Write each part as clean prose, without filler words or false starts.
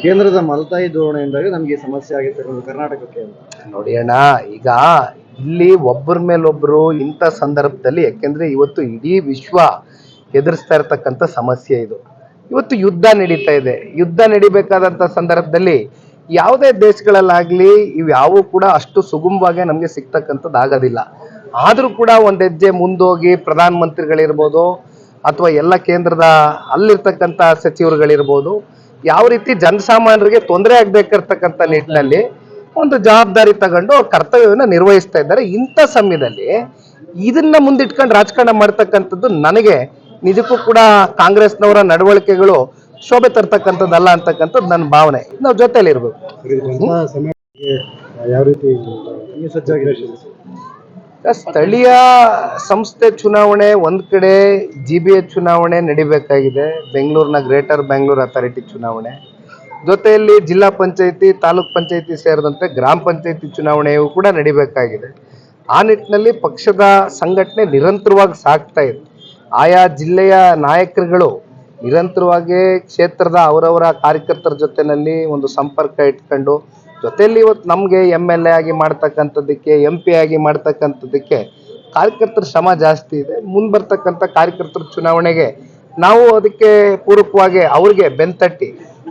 ಕೇಂದ್ರದ ಮಲತಾಯಿ ಧೋರಣೆಯಿಂದಾಗಿ ನಮಗೆ ಸಮಸ್ಯೆ ಆಗಿರ್ತಕ್ಕಂಥ ಕರ್ನಾಟಕಕ್ಕೆ ಅಂತ. ನೋಡಿ ಅಣ್ಣ, ಈಗ ಇಲ್ಲಿ ಒಬ್ಬರ ಮೇಲೊಬ್ರು ಇಂಥ ಸಂದರ್ಭದಲ್ಲಿ, ಯಾಕೆಂದ್ರೆ ಇವತ್ತು ಇಡೀ ವಿಶ್ವ ಎದುರಿಸ್ತಾ ಇರತಕ್ಕಂಥ ಸಮಸ್ಯೆ ಇದು. ಇವತ್ತು ಯುದ್ಧ ನಡೀತಾ ಇದೆ. ಯುದ್ಧ ನಡಿಬೇಕಾದಂಥ ಸಂದರ್ಭದಲ್ಲಿ ಯಾವುದೇ ದೇಶಗಳಲ್ಲಾಗ್ಲಿ ಇವ್ಯಾವು ಕೂಡ ಅಷ್ಟು ಸುಗಮವಾಗಿ ನಮಗೆ ಸಿಗ್ತಕ್ಕಂಥದ್ದು ಆಗೋದಿಲ್ಲ. ಆದ್ರೂ ಕೂಡ ಒಂದ್ ಹೆಜ್ಜೆ ಮುಂದೋಗಿ ಪ್ರಧಾನ ಮಂತ್ರಿಗಳಿರ್ಬೋದು ಅಥವಾ ಎಲ್ಲ ಕೇಂದ್ರದ ಅಲ್ಲಿರ್ತಕ್ಕಂಥ ಸಚಿವರುಗಳಿರ್ಬೋದು ಯಾವ ರೀತಿ ಜನಸಾಮಾನ್ಯರಿಗೆ ತೊಂದರೆ ಆಗ್ಬೇಕಿರ್ತಕ್ಕಂಥ ನಿಟ್ಟಿನಲ್ಲಿ ಒಂದು ಜವಾಬ್ದಾರಿ ತಗೊಂಡು ಅವ್ರ ಕರ್ತವ್ಯವನ್ನು ನಿರ್ವಹಿಸ್ತಾ ಇದ್ದಾರೆ. ಇಂಥ ಸಮಯದಲ್ಲಿ ಇದನ್ನ ಮುಂದಿಟ್ಕೊಂಡು ರಾಜಕಾರಣ ಮಾಡ್ತಕ್ಕಂಥದ್ದು ನನಗೆ ನಿಜಕ್ಕೂ ಕೂಡ ಕಾಂಗ್ರೆಸ್ನವರ ನಡವಳಿಕೆಗಳು ಶೋಭೆ ತರ್ತಕ್ಕಂಥದ್ದಲ್ಲ ಅಂತಕ್ಕಂಥದ್ದು ನನ್ನ ಭಾವನೆ. ನಾವು ಜೊತೆಲಿ ಇರ್ಬೇಕು. ಯಾವ ರೀತಿ ಸ್ಥಳೀಯ ಸಂಸ್ಥೆ ಚುನಾವಣೆ ಒಂದ್ ಕಡೆ, GBA ಚುನಾವಣೆ ನಡಿಬೇಕಾಗಿದೆ, ಬೆಂಗಳೂರಿನ ಗ್ರೇಟರ್ ಬೆಂಗಳೂರು ಅಥಾರಿಟಿ ಚುನಾವಣೆ, ಜೊತೆಯಲ್ಲಿ ಜಿಲ್ಲಾ ಪಂಚಾಯತಿ, ತಾಲೂಕ್ ಪಂಚಾಯತಿ ಸೇರಿದಂತೆ ಗ್ರಾಮ ಪಂಚಾಯತಿ ಚುನಾವಣೆಯೂ ಕೂಡ ನಡಿಬೇಕಾಗಿದೆ. ಆ ನಿಟ್ಟಿನಲ್ಲಿ ಪಕ್ಷದ ಸಂಘಟನೆ ನಿರಂತರವಾಗಿ ಸಾಗ್ತಾ ಇದೆ. ಆಯಾ ಜಿಲ್ಲೆಯ ನಾಯಕರುಗಳು ನಿರಂತರವಾಗಿ ಕ್ಷೇತ್ರದ ಅವರವರ ಕಾರ್ಯಕರ್ತರ ಜೊತೆನಲ್ಲಿ ಒಂದು ಸಂಪರ್ಕ ಇಟ್ಕೊಂಡು, ಜೊತೆಯಲ್ಲಿ ಇವತ್ತು ನಮಗೆ MLA ಆಗಿ ಮಾಡ್ತಕ್ಕಂಥದ್ದಕ್ಕೆ, MP ಆಗಿ ಮಾಡ್ತಕ್ಕಂಥದ್ದಕ್ಕೆ ಕಾರ್ಯಕರ್ತರ ಶ್ರಮ ಜಾಸ್ತಿ ಇದೆ. ಮುಂದೆ ಬರ್ತಕ್ಕಂಥ ಕಾರ್ಯಕರ್ತರ ಚುನಾವಣೆಗೆ ನಾವು ಅದಕ್ಕೆ ಪೂರಕವಾಗಿ ಅವ್ರಿಗೆ ಬೆಂತಟ್ಟಿ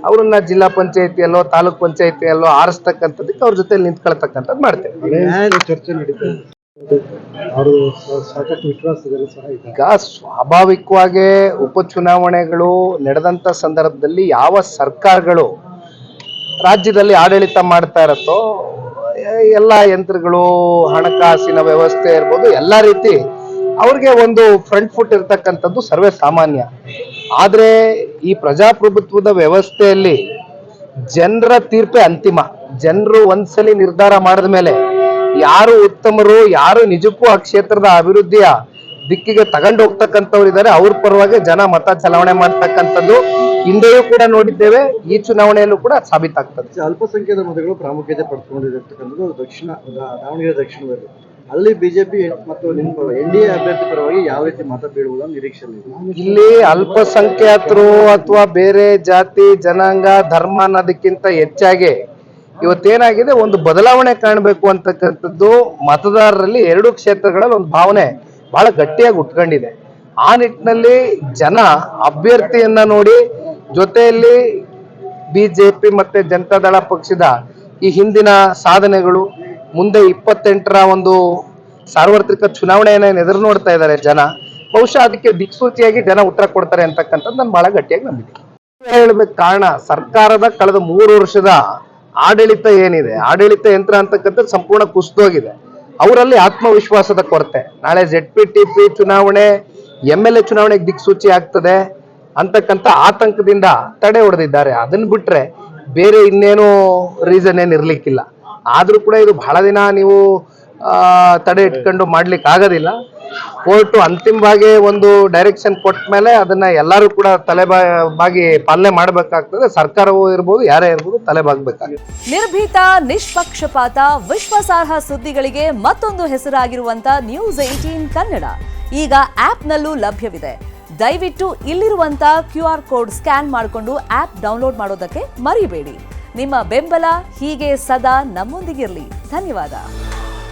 ಅವ್ರನ್ನ ಜಿಲ್ಲಾ ಪಂಚಾಯತಿಯಲ್ಲೋ ತಾಲೂಕ್ ಪಂಚಾಯತಿಯಲ್ಲೋ ಆರಿಸ್ತಕ್ಕಂಥದ್ದಕ್ಕೆ ಅವ್ರ ಜೊತೆ ನಿಂತ್ಕೊಳ್ತಕ್ಕಂಥದ್ದು ಮಾಡ್ತೇವೆ. ಚರ್ಚೆ ನಡೀತಾ ಇದೆ. ಅವರು ಸಾಕಷ್ಟು ವಿಶ್ವಾಸದಲ್ಲಿ ಸಹ ಈಗ ಸ್ವಾಭಾವಿಕವಾಗಿ ಉಪಚುನಾವಣೆಗಳು ನಡೆದಂತ ಸಂದರ್ಭದಲ್ಲಿ ಯಾವ ಸರ್ಕಾರಗಳು ರಾಜ್ಯದಲ್ಲಿ ಆಡಳಿತ ಮಾಡ್ತಾ ಇರತ್ತೋ ಎಲ್ಲ ಯಂತ್ರಗಳು, ಹಣಕಾಸಿನ ವ್ಯವಸ್ಥೆ ಇರ್ಬೋದು, ಎಲ್ಲ ರೀತಿ ಅವ್ರಿಗೆ ಒಂದು ಫ್ರಂಟ್ ಫುಟ್ ಇರ್ತಕ್ಕಂಥದ್ದು ಸರ್ವೇ ಸಾಮಾನ್ಯ. ಆದ್ರೆ ಈ ಪ್ರಜಾಪ್ರಭುತ್ವದ ವ್ಯವಸ್ಥೆಯಲ್ಲಿ ಜನರ ತೀರ್ಪೇ ಅಂತಿಮ. ಜನರು ಒಂದ್ಸಲಿ ನಿರ್ಧಾರ ಮಾಡಿದ ಮೇಲೆ ಯಾರು ಉತ್ತಮರು, ಯಾರು ನಿಜಕ್ಕೂ ಆ ಕ್ಷೇತ್ರದ ಅಭಿವೃದ್ಧಿಯ ದಿಕ್ಕಿಗೆ ತಗೊಂಡು ಹೋಗ್ತಕ್ಕಂಥವ್ರು ಇದ್ದಾರೆ, ಅವ್ರ ಪರವಾಗಿ ಜನ ಮತ ಚಲಾವಣೆ ಮಾಡ್ತಕ್ಕಂಥದ್ದು ಹಿಂದೆಯೂ ಕೂಡ ನೋಡಿದ್ದೇವೆ. ಈ ಚುನಾವಣೆಯಲ್ಲೂ ಕೂಡ ಸಾಬೀತಾಗ್ತದೆ. ಅಲ್ಪಸಂಖ್ಯಾತ ಮತಗಳು ಪ್ರಾಮುಖ್ಯತೆ ಪಡೆದುಕೊಂಡಿರತಕ್ಕಂಥದ್ದು ದಾವಣಗೆರೆ ದಕ್ಷಿಣದಲ್ಲಿ. ಅಲ್ಲಿ ಬಿಜೆಪಿ ಮತ್ತು ನಿಮ್ಮ NDA ಅಭ್ಯರ್ಥಿ ಪರವಾಗಿ ಯಾವ ರೀತಿ ಮತ ಬೀಳುವುದನ್ನು ನಿರೀಕ್ಷೆ ಇದೆ? ಇಲ್ಲಿ ಅಲ್ಪಸಂಖ್ಯಾತರು ಅಥವಾ ಬೇರೆ ಜಾತಿ, ಜನಾಂಗ, ಧರ್ಮ ಅನ್ನೋದಕ್ಕಿಂತ ಹೆಚ್ಚಾಗಿ ಇವತ್ತೇನಾಗಿದೆ, ಒಂದು ಬದಲಾವಣೆ ಕಾಣಬೇಕು ಅಂತಕ್ಕಂಥದ್ದು ಮತದಾರರಲ್ಲಿ ಎರಡು ಕ್ಷೇತ್ರಗಳಲ್ಲಿ ಒಂದು ಭಾವನೆ ಬಹಳ ಗಟ್ಟಿಯಾಗಿ ಉಟ್ಕೊಂಡಿದೆ. ಆ ನಿಟ್ಟಿನಲ್ಲಿ ಜನ ಅಭ್ಯರ್ಥಿಯನ್ನ ನೋಡಿ, ಜೊತೆಯಲ್ಲಿ ಬಿಜೆಪಿ ಮತ್ತೆ ಜನತಾದಳ ಪಕ್ಷದ ಈ ಹಿಂದಿನ ಸಾಧನೆಗಳು, ಮುಂದೆ 28ರ ಒಂದು ಸಾರ್ವತ್ರಿಕ ಚುನಾವಣೆಯನ್ನು ಎದುರು ನೋಡ್ತಾ ಇದ್ದಾರೆ ಜನ. ಬಹುಶಃ ಅದಕ್ಕೆ ದಿಕ್ಸೂಚಿಯಾಗಿ ಜನ ಉತ್ತರ ಕೊಡ್ತಾರೆ ಅಂತಕ್ಕಂಥದ್ದು ನಾನು ಬಹಳ ಗಟ್ಟಿಯಾಗಿ ನಂಬಿಕೆ. ಹೇಳ್ಬೇಕು ಕಾರಣ, ಸರ್ಕಾರದ ಕಳೆದ 3 ವರ್ಷದ ಆಡಳಿತ ಏನಿದೆ, ಆಡಳಿತ ಯಂತ್ರ ಅಂತಕ್ಕಂಥದ್ದು ಸಂಪೂರ್ಣ ಕುಸಿದೋಗಿದೆ. ಅವರಲ್ಲಿ ಆತ್ಮವಿಶ್ವಾಸದ ಕೊರತೆ. ನಾಳೆ ZPTP ಚುನಾವಣೆ, MLA ಚುನಾವಣೆಗೆ ದಿಕ್ಸೂಚಿ ಆಗ್ತದೆ ಅಂತಕ್ಕಂಥ ಆತಂಕದಿಂದ ತಡೆ ಹೊಡೆದಿದ್ದಾರೆ. ಅದನ್ನ ಬಿಟ್ರೆ ಬೇರೆ ಇನ್ನೇನು ರೀಸನ್ ಏನು ಇರ್ಲಿಕ್ಕಿಲ್ಲ. ಆದ್ರೂ ಕೂಡ ಇದು ಬಹಳ ದಿನ ನೀವು ತಡೆ ಇಟ್ಕೊಂಡು ಮಾಡ್ಲಿಕ್ಕೆ ಆಗೋದಿಲ್ಲ. ಕೋರ್ಟು ಅಂತಿಮವಾಗಿ ಒಂದು ಡೈರೆಕ್ಷನ್ ಕೊಟ್ಟ ಮೇಲೆ ಅದನ್ನ ಎಲ್ಲರೂ ಕೂಡ ತಲೆಬಾಗಿ ಪಾಲನೆ ಮಾಡಬೇಕಾಗ್ತದೆ. ಸರ್ಕಾರವೂ ಇರ್ಬೋದು, ಯಾರೇ ಇರ್ಬೋದು, ತಲೆಬಾಗಬೇಕಾಗುತ್ತೆ. ನಿರ್ಭೀತ, ನಿಷ್ಪಕ್ಷಪಾತ, ವಿಶ್ವಾಸಾರ್ಹ ಸುದ್ದಿಗಳಿಗೆ ಮತ್ತೊಂದು ಹೆಸರಾಗಿರುವಂತ News18 ಕನ್ನಡ ಈಗ ಆಪ್ನಲ್ಲೂ ಲಭ್ಯವಿದೆ. ದಯವಿಟ್ಟು ಇಲ್ಲಿರುವಂತ QR ಕೋಡ್ ಸ್ಕ್ಯಾನ್ ಮಾಡಿಕೊಂಡು ಆಪ್ ಡೌನ್ಲೋಡ್ ಮಾಡೋದಕ್ಕೆ ಮರಿಬೇಡಿ. ನಿಮ್ಮ ಬೆಂಬಲ ಹೀಗೆ ಸದಾ ನಮ್ಮೊಂದಿಗಿರಲಿ. ಧನ್ಯವಾದ.